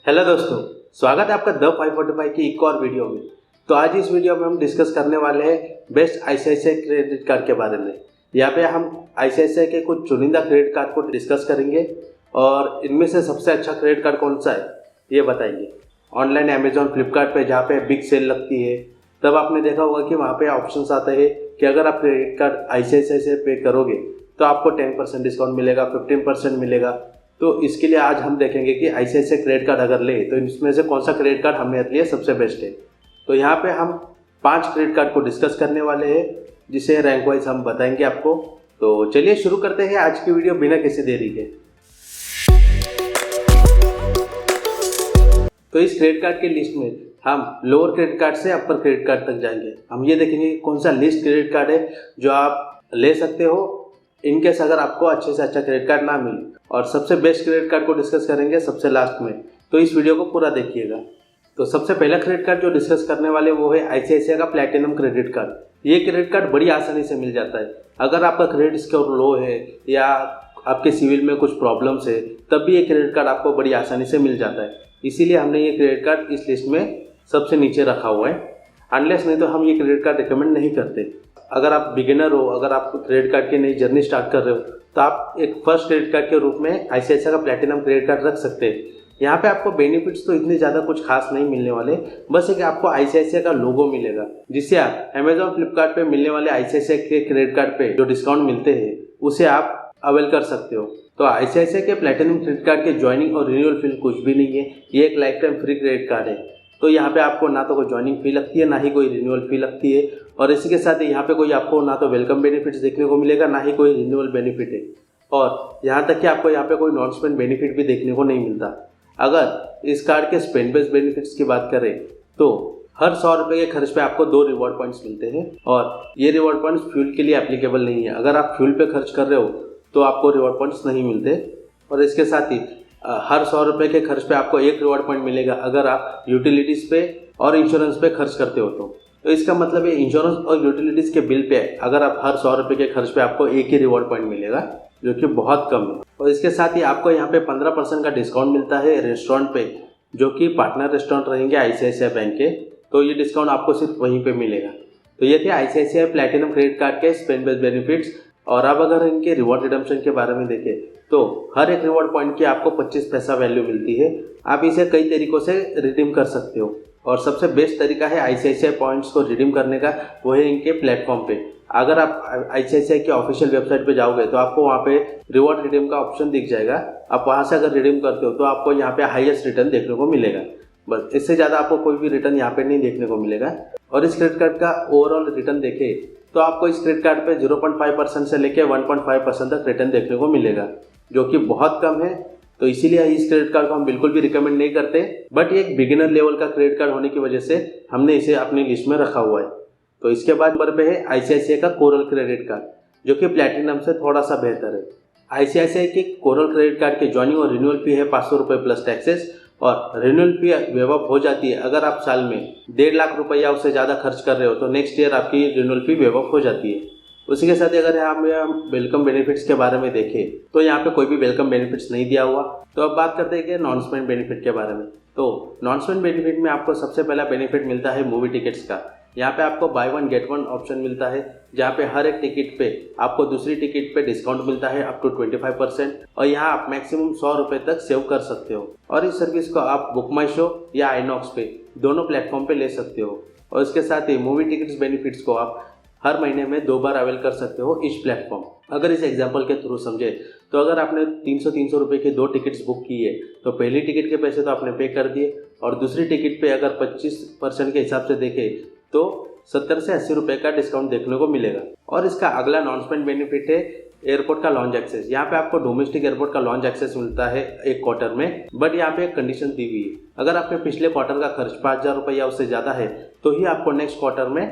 Hello दोस्तों, स्वागत है आपका द 545 की एक और वीडियो में। तो आज इस वीडियो में हम डिस्कस करने वाले हैं बेस्ट आईसीआईसीआई क्रेडिट कार्ड के बारे में। यहाँ पे हम आईसीआईसीआई के कुछ चुनिंदा क्रेडिट कार्ड को डिस्कस करेंगे और इनमें से सबसे अच्छा क्रेडिट कार्ड कौन सा है ये बताएंगे। ऑनलाइन अमेजॉन फ्लिपकार्ट पे जहाँ पे बिग सेल लगती है तब आपने देखा होगा कि वहाँ पे ऑप्शंस आते हैं कि अगर आप क्रेडिट कार्ड आईसीआईसीआई से पे करोगे तो आपको 10% डिस्काउंट मिलेगा, 15% मिलेगा। तो इसके लिए आज हम देखेंगे कि आईसीआईसीआई क्रेडिट कार्ड अगर ले तो इसमें से कौन सा क्रेडिट कार्ड हमारे लिए सबसे बेस्ट है। तो यहाँ पे हम 5 क्रेडिट कार्ड को डिस्कस करने वाले हैं जिसे रैंक वाइज हम बताएंगे आपको। तो चलिए शुरू करते हैं आज की वीडियो बिना किसी देरी के। तो इस क्रेडिट कार्ड के लिस्ट में हम लोअर क्रेडिट कार्ड से अपर क्रेडिट कार्ड तक जाएंगे। हम ये देखेंगे कौन सा लिस्ट क्रेडिट कार्ड है जो आप ले सकते हो इनकेस अगर आपको अच्छे से अच्छा क्रेडिट कार्ड ना मिले, और सबसे बेस्ट क्रेडिट कार्ड को डिस्कस करेंगे सबसे लास्ट में। तो इस वीडियो को पूरा देखिएगा। तो सबसे पहला क्रेडिट कार्ड जो डिस्कस करने वाले वो है आईसीआईसीआई का प्लैटिनम क्रेडिट कार्ड। ये क्रेडिट कार्ड बड़ी आसानी से मिल जाता है। अगर आपका क्रेडिट स्कोर लो है या आपके सिविल में कुछ प्रॉब्लम्स है तब भी ये क्रेडिट कार्ड आपको बड़ी आसानी से मिल जाता है। इसीलिए हमने ये क्रेडिट कार्ड इस लिस्ट में सबसे नीचे रखा हुआ है। अनलेस नहीं तो हम ये क्रेडिट कार्ड रिकमेंड नहीं करते। अगर आप बिगिनर हो, अगर आप क्रेडिट कार्ड की नई जर्नी स्टार्ट कर रहे हो तो आप एक फर्स्ट क्रेडिट कार्ड के रूप में आईसीआईसीआई का प्लैटिनम क्रेडिट कार्ड रख सकते हैं। यहाँ पे आपको बेनिफिट्स तो इतने ज़्यादा कुछ खास नहीं मिलने वाले, बस एक आपको आईसीआईसीआई का लोगो मिलेगा जिससे आप अमेजॉन फ्लिपकार्ट पे मिलने वाले आईसीआईसीआई के क्रेडिट कार्ड पे जो डिस्काउंट मिलते हैं उसे आप अवेल कर सकते हो। तो आईसीआईसीआई के प्लैटिनम क्रेडिट कार्ड के ज्वाइनिंग और रिन्यूअल फी कुछ भी नहीं है। ये एक life time free credit card है। तो यहाँ पे आपको ना तो कोई ज्वाइनिंग फी लगती है ना ही कोई रिन्यूअल फी लगती है, और इसी के साथ ही यहाँ पे कोई आपको ना तो वेलकम बेनिफिट्स देखने को मिलेगा ना ही कोई रिन्यूअल बेनिफिट है, और यहाँ तक कि आपको यहाँ पे कोई नॉन स्पेंड बेनिफिट भी देखने को नहीं मिलता। अगर इस कार्ड के स्पेंड बेस्ड बेनिफिट्स की बात करें तो हर 100 रुपये के खर्च पे आपको 2 रिवॉर्ड पॉइंट्स मिलते हैं, और ये रिवॉर्ड पॉइंट्स फ्यूल के लिए एप्लीकेबल नहीं है। अगर आप फ्यूल पे खर्च कर रहे हो तो आपको रिवॉर्ड पॉइंट्स नहीं मिलते। और इसके साथ ही हर 100 रुपये के खर्च पे आपको 1 रिवॉर्ड पॉइंट मिलेगा अगर आप यूटिलिटीज़ पे और इंश्योरेंस पे खर्च करते हो। तो इसका मतलब है इंश्योरेंस और यूटिलिटीज़ के बिल पे अगर आप हर 100 रुपये के खर्च पे आपको 1 ही रिवॉर्ड पॉइंट मिलेगा, जो कि बहुत कम है। और इसके साथ ही आपको यहाँ पे 15% का डिस्काउंट मिलता है रेस्टोरेंट पे, जो कि पार्टनर रेस्टोरेंट रहेंगे आईसीआईसीआई बैंक के। तो ये डिस्काउंट आपको सिर्फ वहीं पे मिलेगा। तो ये थे आईसीआईसीआई प्लैटिनम क्रेडिट कार्ड के स्पेंड बेस्ड बेनिफिट्स। और अब अगर इनके रिवॉर्ड रिडम्पशन के बारे में देखें तो हर एक रिवॉर्ड पॉइंट की आपको 25 पैसा वैल्यू मिलती है। आप इसे कई तरीकों से रिडीम कर सकते हो, और सबसे बेस्ट तरीका है आईसीआईसीआई पॉइंट्स को रिडीम करने का वो है इनके प्लेटफॉर्म पे। अगर आप आईसीआईसीआई के ऑफिशियल वेबसाइट पे जाओगे तो आपको वहाँ पे रिवॉर्ड रिडीम का ऑप्शन दिख जाएगा। आप वहाँ से अगर रिडीम करते हो तो आपको यहाँ पे हाईएस्ट रिटर्न देखने को मिलेगा। बस इससे ज़्यादा आपको कोई भी रिटर्न यहाँ पे नहीं देखने को मिलेगा। और इस क्रेडिट कार्ड का ओवरऑल रिटर्न देखें तो आपको इस क्रेडिट कार्ड पे 0.5% से लेकर 1.5% तक रिटर्न देखने को मिलेगा, जो कि बहुत कम है। तो इसीलिए इस क्रेडिट कार्ड को हम बिल्कुल भी रिकमेंड नहीं करते, बट ये एक बिगिनर लेवल का क्रेडिट कार्ड होने की वजह से हमने इसे अपनी लिस्ट में रखा हुआ है। तो इसके बाद नंबर पे है आईसीआईसीआई का कोरल क्रेडिट कार्ड, जो कि प्लैटिनम से थोड़ा सा बेहतर है। आईसीआईसीआई के कोरल क्रेडिट कार्ड की ज्वाइनिंग और रिन्यूअल फी है 500 रुपये प्लस टैक्सेस, और रिन्यूअल फी वेव अप हो जाती है अगर आप साल में 1.5 लाख रुपये या उससे ज़्यादा खर्च कर रहे हो तो नेक्स्ट ईयर आपकी रिन्यूअल फी वेव अप हो जाती है। उसी के साथ अगर यहाँ पे हम वेलकम बेनिफिट्स के बारे में देखें तो यहाँ पे कोई भी वेलकम बेनिफिट्स नहीं दिया हुआ। तो अब बात करते हैं कि नॉन स्पेंड बेनिफिट के बारे में। तो नॉन स्पेंड बेनिफिट में आपको सबसे पहला बेनिफिट मिलता है मूवी टिकट्स का। यहाँ पे आपको बाय 1 गेट 1 ऑप्शन मिलता है, जहाँ पे हर एक टिकट पे आपको दूसरी टिकट पे डिस्काउंट मिलता है अप टू 25%, और यहाँ आप मैक्सिमम 100 रुपये तक सेव कर सकते हो। और इस सर्विस को आप बुक माई शो या आईनॉक्स पे दोनों प्लेटफॉर्म पे ले सकते हो। और इसके साथ ही मूवी टिकट्स बेनिफिट्स को आप हर महीने में 2 बार अवेल कर सकते हो इस प्लेटफॉर्म। अगर इस एग्जांपल के थ्रू समझे तो अगर आपने 300 रुपये की 2 टिकट्स बुक की है तो पहली टिकट के पैसे तो आपने पे कर दिए, और दूसरी टिकट पे अगर 25% के हिसाब से देखें तो 70 से 80 रुपये का डिस्काउंट देखने को मिलेगा। और इसका अगला नॉन स्पेंड बेनिफिट है एयरपोर्ट का लॉन्च एक्सेस। यहाँ पे आपको डोमेस्टिक एयरपोर्ट का लॉन्च एक्सेस मिलता है एक क्वार्टर में, बट यहाँ पे एक कंडीशन दी हुई है। अगर आपने पिछले क्वार्टर का खर्च 5000 रुपये या उससे ज़्यादा है तो ही आपको नेक्स्ट क्वार्टर में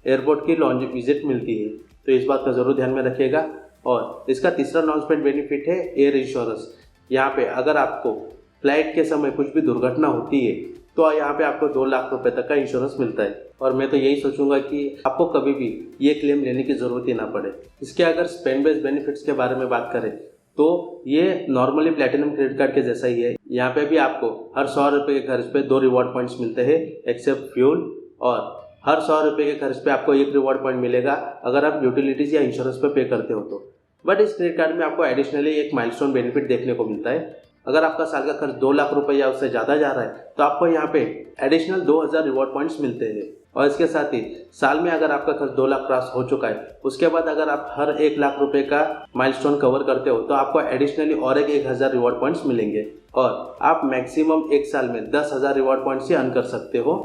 एयरपोर्ट की लॉन्च विजिट मिलती है। तो इस बात का ज़रूर ध्यान में रखिएगा। और इसका तीसरा नॉन स्पेंड बेनिफिट है एयर इंश्योरेंस। यहाँ पे अगर आपको फ्लाइट के समय कुछ भी दुर्घटना होती है तो यहाँ पे आपको 2 लाख रुपए तक का इंश्योरेंस मिलता है। और मैं तो यही सोचूंगा कि आपको कभी भी ये क्लेम लेने की ज़रूरत ही ना पड़े। इसके अगर स्पेंड बेस्ड बेनिफिट्स के बारे में बात करें तो ये नॉर्मली प्लैटिनम क्रेडिट कार्ड के जैसा ही है। यहाँ पे भी आपको हर 100 रुपये के खर्च पे 2 रिवॉर्ड पॉइंट्स मिलते हैं एक्सेप्ट फ्यूल, और हर 100 रुपये के खर्च पे आपको 1 रिवॉर्ड पॉइंट मिलेगा अगर आप यूटिलिटीज़ या इंश्योरेंस पे कार्ड करते हो तो। बट इस क्रेडिट कार्ड में आपको एडिशनली एक माइलस्टोन बेनिफिट देखने को मिलता है। अगर आपका साल का खर्च 2 लाख रुपए या उससे ज़्यादा जा रहा है तो आपको यहाँ पे एडिशनल 2000 रिवॉर्ड पॉइंट्स मिलते हैं। और इसके साथ ही साल में अगर आपका खर्च 2 लाख क्रॉस हो चुका है, उसके बाद अगर आप हर 1 लाख रुपए का माइलस्टोन कवर करते हो तो आपको एडिशनली और एक 1000 रिवॉर्ड पॉइंट्स मिलेंगे, और आप मैक्सिमम एक साल में 10,000 रिवॉर्ड पॉइंट्स ही अर्न कर सकते हो।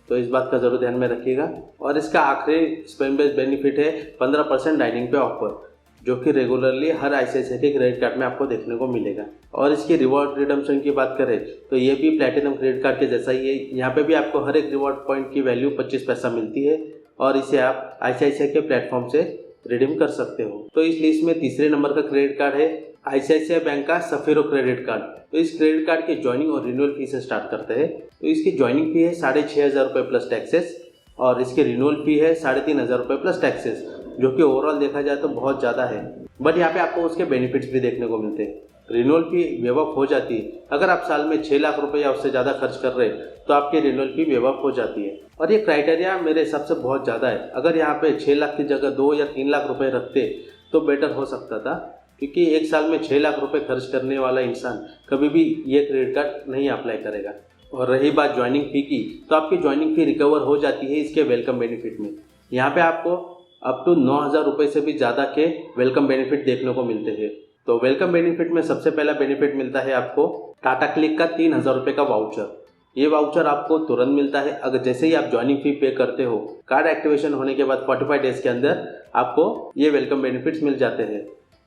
तो इस बात का जरूर ध्यान में रखिएगा। और इसका आखिरी स्पेंड बेस्ड बेनिफिट है 15% डाइनिंग पे ऑफर, जो कि रेगुलरली हर ICICI के क्रेडिट कार्ड में आपको देखने को मिलेगा। और इसकी रिवॉर्ड रिडम्पशन की बात करें तो ये भी प्लैटिनम क्रेडिट कार्ड के जैसा ही है। यहाँ पे भी आपको हर एक रिवॉर्ड पॉइंट की वैल्यू 25 पैसा मिलती है, और इसे आप ICICI के प्लेटफॉर्म से रिडीम कर सकते हो। तो इस लिस्ट में तीसरे नंबर का क्रेडिट कार्ड है ICICI बैंक का सफेरो क्रेडिट कार्ड। तो इस क्रेडिट कार्ड की ज्वाइनिंग और रिन्यूअल फी से स्टार्ट करते हैं। तो इसकी ज्वाइनिंग फी है 6,500 रुपये प्लस टैक्सेस, और इसकी रिन्यूअल फी है 3,500 रुपये प्लस टैक्सेस, जो कि ओवरऑल देखा जाए तो बहुत ज़्यादा है। बट यहाँ पे आपको उसके बेनिफिट्स भी देखने को मिलते हैं। रिन्यूअल फी वेव ऑफ हो जाती है। अगर आप साल में 6 लाख रुपए या उससे ज़्यादा खर्च कर रहे हैं तो आपकी रिन्यूअल फी वेव ऑफ हो जाती है। और ये क्राइटेरिया मेरे हिसाब से बहुत ज़्यादा है। अगर यहाँ पे 6 लाख की जगह 2 या 3 लाख रुपए रखते तो बेटर हो सकता था, क्योंकि एक साल में 6 लाख रुपए खर्च करने वाला इंसान कभी भी ये क्रेडिट कार्ड नहीं अप्लाई करेगा। और रही बात ज्वाइनिंग फ़ी की, तो आपकी ज्वाइनिंग फ़ी रिकवर हो जाती है इसके वेलकम बेनिफिट में। यहाँ पे आपको अप टू 9,000 रुपये से भी ज़्यादा के वेलकम बेनिफिट देखने को मिलते हैं। तो वेलकम बेनिफिट में सबसे पहला बेनिफिट मिलता है आपको टाटा क्लिक का 3,000 रुपये का वाउचर। ये वाउचर आपको तुरंत मिलता है अगर जैसे ही आप ज्वाइनिंग फी पे करते हो। कार्ड एक्टिवेशन होने के बाद 45 डेज के अंदर आपको ये वेलकम बेनिफिट्स मिल जाते हैं।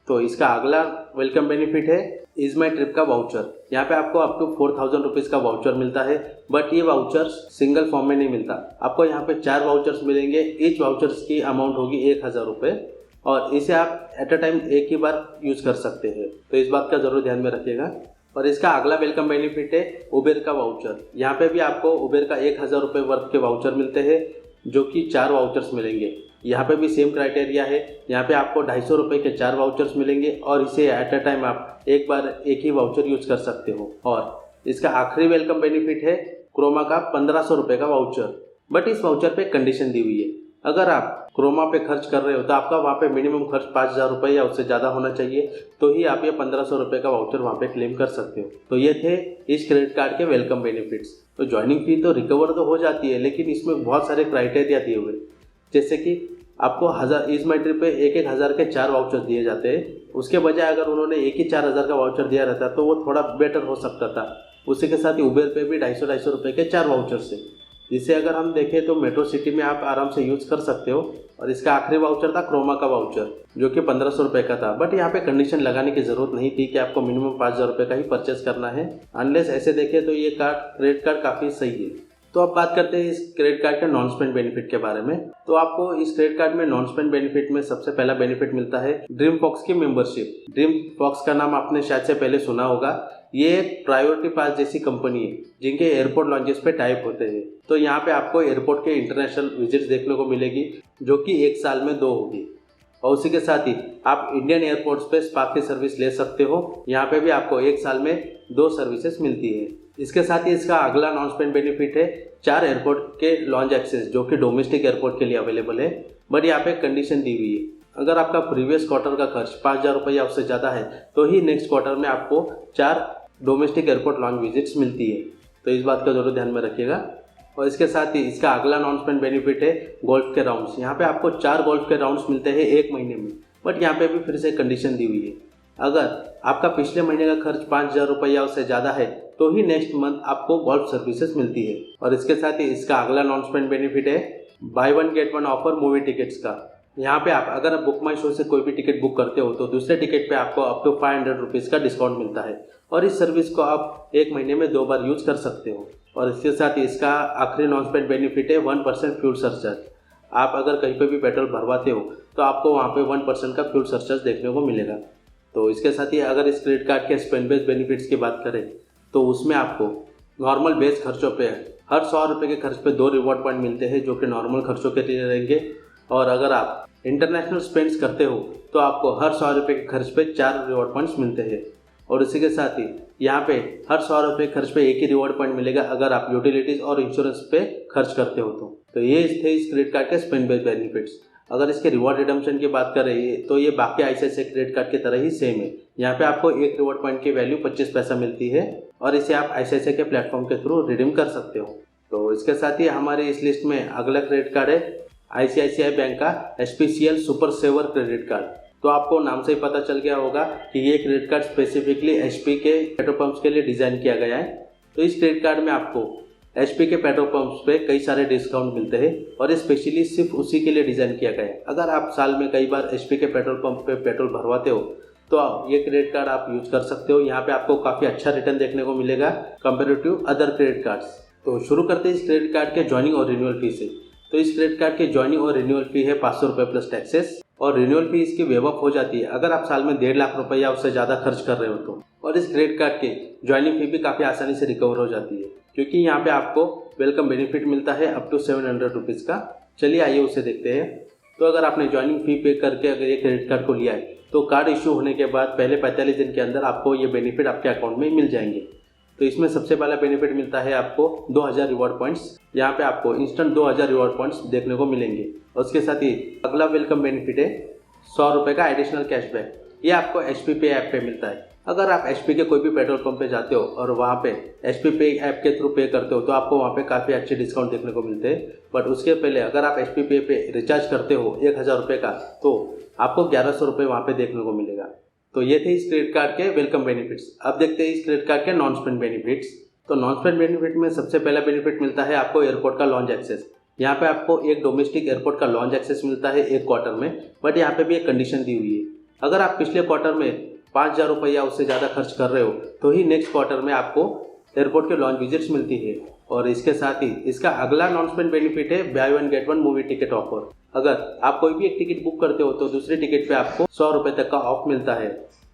तो इसका अगला वेलकम बेनिफिट है इज माई ट्रिप का वाउचर। यहाँ पे आपको अप टू 4,000 रुपीज़ का वाउचर मिलता है, बट ये वाउचर सिंगल फॉर्म में नहीं मिलता। आपको यहाँ पे 4 वाउचर्स मिलेंगे। ईच वाउचर्स की अमाउंट होगी 1,000 रुपये, और इसे आप एट अ टाइम एक ही बार यूज़ कर सकते हैं। तो इस बात का ज़रूर ध्यान में रखिएगा। और इसका अगला वेलकम बेनिफिट है उबेर का वाउचर। यहाँ पे भी आपको उबेर का 1,000 रुपये वर्थ के वाउचर मिलते हैं, जो कि 4 वाउचर्स मिलेंगे। यहाँ पे भी सेम क्राइटेरिया है। यहाँ पे आपको 250 रुपये के 4 वाउचर्स मिलेंगे, और इसे एट अ टाइम आप एक बार एक ही वाउचर यूज कर सकते हो। और इसका आखिरी वेलकम बेनिफिट है क्रोमा का 1,500 रुपये का वाउचर। बट इस वाउचर पे कंडीशन दी हुई है। अगर आप क्रोमा पे खर्च कर रहे हो तो आपका वहाँ पे मिनिमम खर्च 5,000 रुपये या उससे ज़्यादा होना चाहिए, तो ही आप ये 1,500 रुपये का वाउचर वहाँ पे क्लेम कर सकते हो। तो ये थे इस क्रेडिट कार्ड के वेलकम बेनिफिट्स। तो ज्वाइनिंग फी तो रिकवर तो हो जाती है, लेकिन इसमें बहुत सारे क्राइटेरिया दिए हुए, जैसे कि आपको 1000 इज माई ट्रिप पे 1-1 हज़ार के 4 वाउचर दिए जाते हैं। उसके बजाय अगर उन्होंने एक ही 4,000 का वाउचर दिया रहता तो वो थोड़ा बेटर हो सकता था। उसी के साथ ही उबेर पे भी 250-250 रुपये के 4 वाउचर से, जिसे अगर हम देखें तो मेट्रो सिटी में आप आराम से यूज़ कर सकते हो। और इसका आखिरी वाउचर था क्रोमा का वाउचर, जो कि 1,500 रुपये का था। बट यहाँ पे कंडीशन लगाने की ज़रूरत नहीं थी कि आपको मिनिमम 5,000 रुपये का ही परचेस करना है। अनलेस ऐसे देखें तो ये क्रेडिट कार्ड काफ़ी सही है। तो अब बात करते हैं इस क्रेडिट कार्ड के नॉन स्पेंड बेनिफिट के बारे में। तो आपको इस क्रेडिट कार्ड में नॉन स्पेंड बेनिफिट में सबसे पहला बेनिफिट मिलता है ड्रीम फॉक्स की मेंबरशिप। ड्रीम फॉक्स का नाम आपने शायद से पहले सुना होगा। ये एक प्रायोरिटी पास जैसी कंपनी है जिनके एयरपोर्ट लॉन्चेस पे टाइप होते हैं। तो यहाँ पे आपको एयरपोर्ट के इंटरनेशनल विजिट्स देखने को मिलेगी, जो कि एक साल में 2 होगी। और उसी के साथ ही आप इंडियन एयरपोर्ट्स पे स्पा की सर्विस ले सकते हो। यहाँ पे भी आपको एक साल में 2 सर्विसेज मिलती है। इसके साथ ही इसका अगला नॉन स्पेंड बेनिफिट है 4 एयरपोर्ट के लॉन्च एक्सेस, जो कि डोमेस्टिक एयरपोर्ट के लिए अवेलेबल है। बट यहाँ पे कंडीशन दी हुई है, अगर आपका प्रीवियस क्वार्टर का खर्च 5,000 रुपये या उससे ज़्यादा है तो ही नेक्स्ट क्वार्टर में आपको 4 डोमेस्टिक एयरपोर्ट लॉन्च विजिट्स मिलती है। तो इस बात का जरूर ध्यान में रखिएगा। और इसके साथ ही इसका अगला नॉन स्पेंड बेनिफिट है गोल्फ के राउंड्स। यहाँ पे आपको 4 गोल्फ के राउंड्स मिलते हैं 1 महीने में। बट यहाँ पे भी फिर से कंडीशन दी हुई है, अगर आपका पिछले महीने का खर्च 5,000 रुपये या उससे ज़्यादा है तो ही नेक्स्ट मंथ आपको गोल्फ सर्विसेज मिलती है। और इसके साथ ही इसका अगला नॉन स्पेंड बेनिफिट है buy 1 get 1 offer movie tickets का। यहाँ पे आप अगर बुक माई शो से कोई भी टिकट बुक करते हो तो दूसरे टिकट पे आपको अप टू 500 रुपीज़ का डिस्काउंट मिलता है। और इस सर्विस को आप 1 महीने में 2 बार यूज़ कर सकते हो। और इसके साथ ही इसका आखिरी नॉन स्पेंड बेनिफिट है 1% फ्यूल सरचार्ज। आप अगर कहीं पे भी पेट्रोल भरवाते हो तो आपको वहाँ पे 1% का फ्यूल सरचार्ज देखने को मिलेगा। तो इसके साथ ही अगर इस क्रेडिट कार्ड के स्पेंड बेस्ड बेनिफिट्स की बात करें तो उसमें आपको नॉर्मल बेस खर्चों पे हर 100 रुपये के खर्च पे 2 रिवॉर्ड पॉइंट मिलते हैं, जो कि नॉर्मल खर्चों के लिए रहेंगे। और अगर आप इंटरनेशनल स्पेंड्स करते हो तो आपको हर 100 रुपये के खर्च पे 4 रिवॉर्ड पॉइंट्स मिलते हैं। और इसी के साथ ही यहाँ पे हर 100 रुपये खर्च पे एक ही रिवॉर्ड पॉइंट मिलेगा अगर आप यूटिलिटीज़ और इंश्योरेंस पे खर्च करते हो तो ये थे इस क्रेडिट कार्ड के स्पेंड बेस्ड बेनिफिट्स। अगर इसके रिवॉर्ड रिडम्पशन की बात करें तो ये बाकी ICICI क्रेडिट कार्ड की तरह ही सेम है। यहाँ पे आपको एक रिवॉर्ड पॉइंट की वैल्यू 25 पैसा मिलती है और इसे आप ICICI के प्लेटफॉर्म के थ्रू रिडीम कर सकते हो। तो इसके साथ ही हमारी इस लिस्ट में अगला क्रेडिट कार्ड है ICICI बैंक का SPCL super saver credit card. तो आपको नाम से ही पता चल गया होगा कि ये क्रेडिट कार्ड स्पेसिफिकली HP के पेट्रोल पंप्स के लिए डिज़ाइन किया गया है। तो इस क्रेडिट कार्ड में आपको HP के पेट्रोल पंप्स पे कई सारे डिस्काउंट मिलते हैं और ये स्पेशली सिर्फ उसी के लिए डिज़ाइन किया गया है। अगर आप साल में कई बार HP के पेट्रोल पंप पे पेट्रोल भरवाते हो तो ये क्रेडिट कार्ड आप यूज कर सकते हो। यहाँ पे आपको काफ़ी अच्छा रिटर्न देखने को मिलेगा कंपेरेटिव अदर क्रेडिट कार्ड्स। तो शुरू करते हैं इस क्रेडिट कार्ड के ज्वाइनिंग और रिन्यूअल फी से। तो इस क्रेडिट कार्ड की ज्वाइनिंग और रिन्यूअल फी है 500 रुपये प्लस टैक्सेस और रिन्यूअल फी इसकी वेव ऑफ हो जाती है अगर आप साल में 1.5 लाख रुपये या उससे ज़्यादा खर्च कर रहे हो तो। और इस क्रेडिट कार्ड की ज्वाइनिंग फी भी काफ़ी आसानी से रिकवर हो जाती है क्योंकि यहाँ पे आपको वेलकम बेनिफिट मिलता है अप टू 700 रुपीज़ का। चलिए आइए उसे देखते हैं। तो अगर आपने ज्वाइनिंग फी पे करके अगर ये क्रेडिट कार्ड को लिया है तो कार्ड इशू होने के बाद पहले 45 दिन के अंदर आपको ये बेनिफिट आपके अकाउंट में मिल जाएंगे। तो इसमें सबसे पहला बेनिफिट मिलता है आपको 2000 रिवॉर्ड पॉइंट्स। यहाँ पे आपको इंस्टेंट 2000 रिवॉर्ड पॉइंट्स देखने को मिलेंगे। और उसके साथ ही अगला वेलकम बेनिफिट है 100 रुपये का एडिशनल कैशबैक। ये आपको HP पे ऐप पे मिलता है। अगर आप HP के कोई भी पेट्रोल पंप पे जाते हो और वहाँ पे HP पे ऐप के थ्रू पे करते हो तो आपको वहाँ पे काफ़ी अच्छे डिस्काउंट देखने को मिलते हैं। बट उसके पहले अगर आप HP पे रिचार्ज करते हो 1000 रुपये का तो आपको 1100 रुपये वहाँ पे देखने को मिलेगा। तो ये थे इस क्रेडिट कार्ड के वेलकम बेनिफिट्स। अब देखते हैं इस क्रेडिट कार्ड के नॉन स्पेंड बेनिफिट्स। तो नॉन स्पेंड बेनिफिट में सबसे पहला बेनिफिट मिलता है आपको एयरपोर्ट का लॉन्च एक्सेस। यहाँ पे आपको एक डोमेस्टिक एयरपोर्ट का लॉन्च एक्सेस मिलता है एक क्वार्टर में। बट यहाँ पे भी एक कंडीशन दी हुई है, अगर आप पिछले क्वार्टर में 5000 रुपये या उससे ज़्यादा खर्च कर रहे हो तो ही नेक्स्ट क्वार्टर में आपको एयरपोर्ट के लॉन्च विजिट्स मिलती है। और इसके साथ ही इसका अगला नॉन स्पेंड बेनिफिट है by one get one movie ticket offer. अगर आप कोई भी एक टिकट बुक करते हो तो दूसरी टिकट पे आपको 100 रुपये तक का ऑफ मिलता है।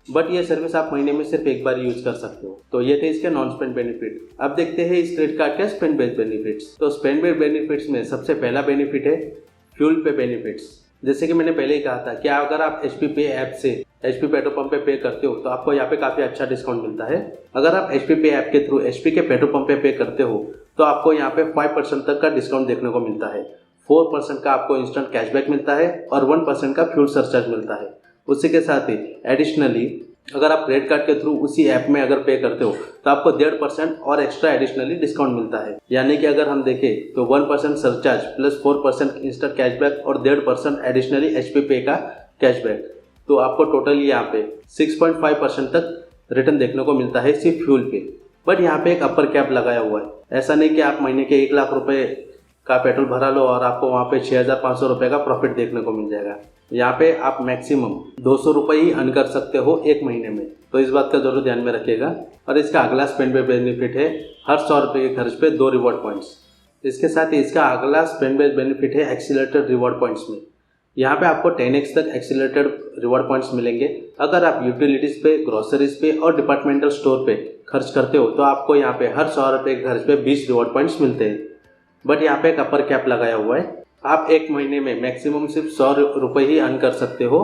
बट ये सर्विस आप महीने में सिर्फ एक बार यूज कर सकते हो। तो ये थे इसके नॉन स्पेंड बेनिफिट। अब देखते हैं इस क्रेडिट कार्ड के स्पेंड बेस्ड बेनिफिट्स। तो स्पेंड बेस्ड बेनिफिट्स में सबसे पहला बेनिफिट है फ्यूल पे बेनिफिट्स। जैसे कि मैंने पहले ही कहा था कि अगर आप HP पे ऐप से HP पेट्रोल पंप पे करते हो तो आपको यहाँ पे काफ़ी अच्छा डिस्काउंट मिलता है। अगर आप HP पे ऐप के थ्रू HP के पेट्रोल पंप पे करते हो तो आपको यहाँ पे 5% तक का डिस्काउंट देखने को मिलता है। 4% का आपको इंस्टेंट कैशबैक मिलता है और 1% का फ्यूल सरचार्ज मिलता है। उसी के साथ ही एडिशनली अगर आप क्रेडिट कार्ड के थ्रू उसी ऐप में अगर पे करते हो तो आपको 1.5% और एक्स्ट्रा एडिशनली डिस्काउंट मिलता है। यानी कि अगर हम देखें तो 1% सरचार्ज प्लस 4% इंस्टेंट कैशबैक और 1.5% एडिशनली HP पे का कैशबैक, तो आपको टोटल यहाँ पे 6.5% तक रिटर्न देखने को मिलता है सिर्फ फ्यूल पे। बट यहाँ पे एक अपर कैप लगाया हुआ है। ऐसा नहीं कि आप महीने के 1 लाख रुपए का पेट्रोल भरा लो और आपको वहाँ पे 6500 रुपये का प्रॉफिट देखने को मिल जाएगा। यहाँ पे आप मैक्सिमम 200 रुपये ही अर्न कर सकते हो एक महीने में। तो इस बात का जरूर ध्यान में रखिएगा। और इसका अगला स्पेंड बेस्ड बेनिफिट है हर 100 रुपये के खर्च पे 2 रिवॉर्ड पॉइंट्स। इसके साथ ही इसका अगला स्पेंड बेस्ड बेनिफिट है एक्सीलरेटेड रिवॉर्ड पॉइंट्स में। यहाँ पे आपको 10x तक एक्सीलरेटेड रिवॉर्ड पॉइंट्स मिलेंगे अगर आप यूटिलिटीज़ पे, ग्रोसरीज पे और डिपार्टमेंटल स्टोर पे खर्च करते हो तो आपको यहाँ पे हर 100 रुपये के खर्च पे 20 रिवॉर्ड पॉइंट्स मिलते हैं। बट यहाँ पे एक अपर कैप लगाया हुआ है। आप एक महीने में मैक्सिमम सिर्फ 100 रुपये ही अर्न कर सकते हो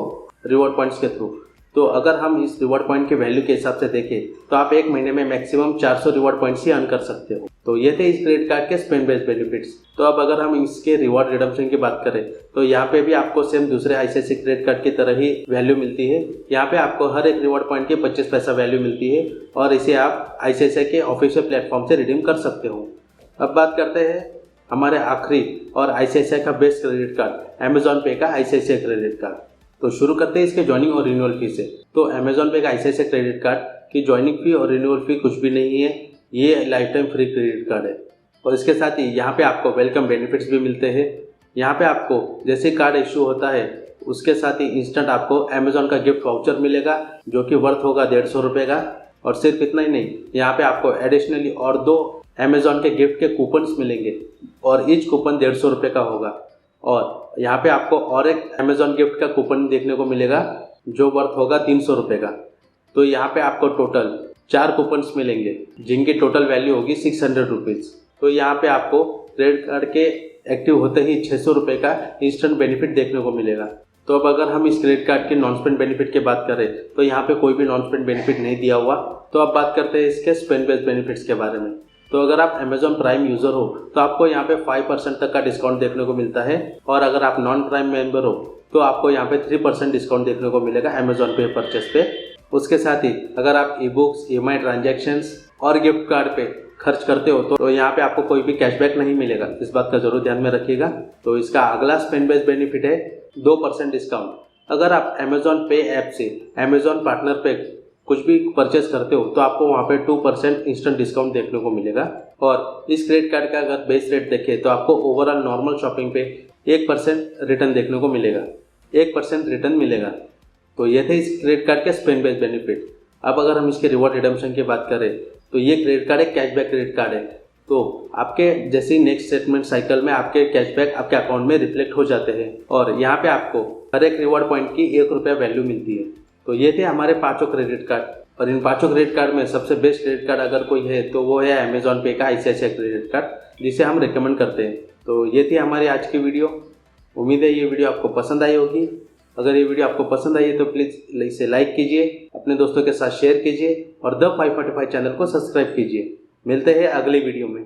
रिवॉर्ड पॉइंट्स के थ्रू। तो अगर हम इस रिवॉर्ड पॉइंट के वैल्यू के हिसाब से देखें तो आप एक महीने में मैक्सिमम 400 रिवॉर्ड पॉइंट्स ही अर्न कर सकते हो। तो ये थे इस क्रेडिट कार्ड के स्पेंड बेस्ड बेनिफिट्स। तो अब अगर हम इसके रिवॉर्ड रिडम्पशन की बात करें तो यहाँ पे भी आपको सेम दूसरे ICICI क्रेडिट कार्ड की तरह ही वैल्यू मिलती है। यहाँ पे आपको हर एक रिवॉर्ड पॉइंट की 25 पैसा वैल्यू मिलती है और इसे आप ICICI के ऑफिशियल प्लेटफॉर्म से रिडीम कर सकते हो। अब बात करते हैं हमारे आखिरी और ICICI का बेस्ट क्रेडिट कार्ड अमेजॉन पे का ICICI क्रेडिट कार्ड। तो शुरू करते हैं इसके ज्वाइनिंग और रिन्यूअल फी से। तो अमेजॉन पे का ICICI क्रेडिट कार्ड की ज्वाइनिंग फी और रिन्यूअल फी कुछ भी नहीं है, ये life time free credit card है। और इसके साथ ही यहाँ पे आपको वेलकम बेनिफिट्स भी मिलते हैं। यहाँ पे आपको जैसे कार्ड इशू होता है उसके साथ ही इंस्टेंट आपको अमेजॉन का गिफ्ट वाउचर मिलेगा जो कि वर्थ होगा 150 रुपये का। और सिर्फ इतना ही नहीं, यहाँ पे आपको एडिशनली और 2 अमेजॉन के गिफ्ट के कूपन्स मिलेंगे और ईच कूपन 150 रुपये का होगा। और यहाँ पे आपको और एक अमेजॉन गिफ्ट का कूपन देखने को मिलेगा जो वर्थ होगा 300 रुपये का। तो यहाँ पे आपको टोटल 4 कूपन्स मिलेंगे जिनकी टोटल वैल्यू होगी 600 रुपीज़। तो यहाँ पे आपको क्रेडिट कार्ड के एक्टिव होते ही 600 रुपये का इंस्टेंट बेनिफिट देखने को मिलेगा। तो अब अगर हम इस क्रेडिट कार्ड के नॉन स्पेंड बेनिफिट की बात करें तो यहाँ पे कोई भी नॉन स्पेंड बेनिफिट नहीं दिया हुआ। तो अब बात करते हैं इसके स्पेंड बेस्ड बेनिफिट्स के बारे में। तो अगर आप अमेजॉन प्राइम यूज़र हो तो आपको यहाँ पे 5% तक का डिस्काउंट देखने को मिलता है, और अगर आप नॉन प्राइम मेंबर हो तो आपको यहाँ पे 3% डिस्काउंट देखने को मिलेगा अमेजॉन पे परचेस पे। उसके साथ ही अगर आप ई बुक्स, EMI ट्रांजेक्शंस और गिफ्ट कार्ड पे खर्च करते हो तो यहाँ पे आपको कोई भी कैशबैक नहीं मिलेगा, इस बात का जरूर ध्यान में रखिएगा। तो इसका अगला स्पेंड बेस्ड बेनिफिट है 2% डिस्काउंट। अगर आप अमेजॉन पे ऐप से अमेजॉन पार्टनर पे कुछ भी परचेस करते हो तो आपको वहाँ पे 2% इंस्टेंट डिस्काउंट देखने को मिलेगा। और इस क्रेडिट कार्ड का अगर बेस रेट देखें तो आपको ओवरऑल नॉर्मल शॉपिंग पे 1% रिटर्न देखने को मिलेगा, 1% रिटर्न मिलेगा। तो ये थे इस क्रेडिट कार्ड के स्पेंड बेस्ड बेनिफिट। अब अगर हम इसके रिवॉर्ड रिडम्पशन की बात करें तो ये क्रेडिट कार्ड एक कैशबैक क्रेडिट कार्ड है। तो आपके जैसे नेक्स्ट स्टेटमेंट साइकिल में आपके कैशबैक आपके अकाउंट में रिफ्लेक्ट हो जाते हैं, और यहाँ पे आपको हर एक रिवॉर्ड पॉइंट की ₹1 वैल्यू मिलती है। तो ये थे हमारे 5 क्रेडिट कार्ड, और इन 5 क्रेडिट कार्ड में सबसे बेस्ट क्रेडिट कार्ड अगर कोई है तो वो है अमेजॉन पे का ICICI क्रेडिट कार्ड, जिसे हम रिकमेंड करते हैं। तो ये थी हमारी आज की वीडियो। उम्मीद है ये वीडियो आपको पसंद आई होगी। अगर ये वीडियो आपको पसंद आई है तो प्लीज़ इसे लाइक कीजिए, अपने दोस्तों के साथ शेयर कीजिए और द 545 चैनल को सब्सक्राइब कीजिए। मिलते हैं अगली वीडियो में।